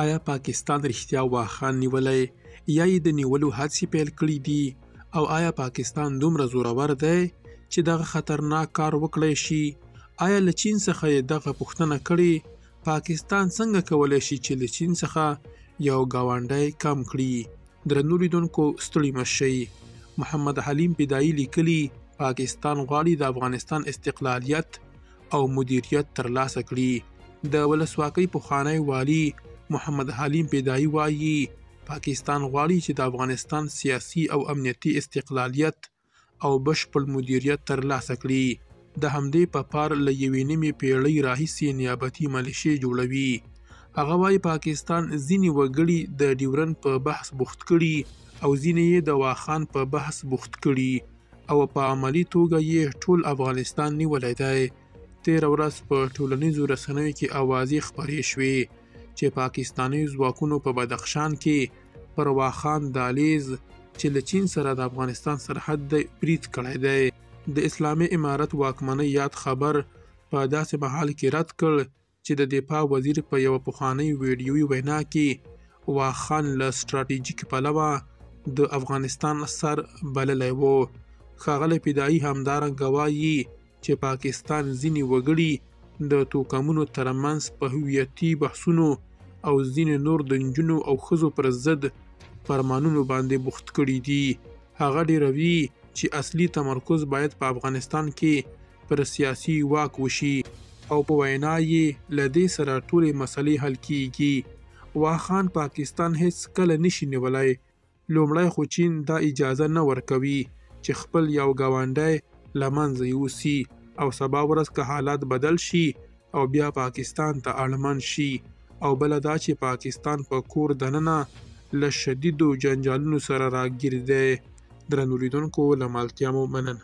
آیا پاکستان رښتیا واخان نیولی یا یې د نیولو هڅې پیل کړي دي او آیا پاکستان دومره زورور دی چې دغه خطرناک کار وکړی شي؟ آیا له چین څخه یې دغه پوښتنه کړې پاکستان څنګه کولی شي چې له چین څخه یو ګاونډی کم کړي؟ درنو لیدونکو ستړي مه شئ. محمد حلیم پیدایي لیکلي پاکستان غواړي د افغانستان استقلالیت او مدیریت ترلاسه کړي. د ولسواکۍ پخوانی والي محمد حلیم پیدایي وایي پاکستان غواړي چې د افغانستان سیاسي او امنیتي استقلالیت او بشپړ مدیریت ترلاسه کړي. د همدې په پار له یوې نیمې پیړۍ راهیسې نیابتي ملیشې جوړوي. هغه وایي پاکستان ځینې وګړي د ډیورنډ په بحث بوخت کړي او ځینې یې د واخان په بحث بوخت کړي او په عملي توګه یې ټول افغانستان نیولی دی. تېره ورځ په ټولنیزو رسنیو کې اوازې خپرې شوې چې پاکستاني ځواکونو په بدخشان کې پر واخان دهلیز چې له چین سره د افغانستان سرحد دی برید کړی دی. د اسلامي امارت واکمنۍ یاد خبر په داسې مهال کې رد کړ چې د دفاع وزیر په یوه پخوانۍ ویډیوي وینا کې واخان له ستراتیژیک پلوه د افغانستان سر بللی و. ښاغلی پیدایي همدارنګه وایي چې پاکستان ځینې وګړي د توکمونو ترمنځ په هویتي بحثونو او ځینې نور د نجونو او ښځو پر ضد فرمانونو باندې بوخت کړي دي. هغه ډیروي چې اصلي تمرکز باید په افغانستان کې پر سیاسي واک وشي او په وینا یې له دې سره ټولې مسلې حل کیږي. واخان پاکستان هیڅ کله نشي نیولی. لومړی خو چین دا اجازه نه ورکوي چې خپل یو ګاونډی له منځه یوسي او سبا ورځ که حالات بدل شي او بیا پاکستان ته اړمن شي، او بله دا چې پاکستان په کور دننه له شدیدو جنجالونو سره راګیر دی. درنو لیدونکو له ملتیا مو مننه.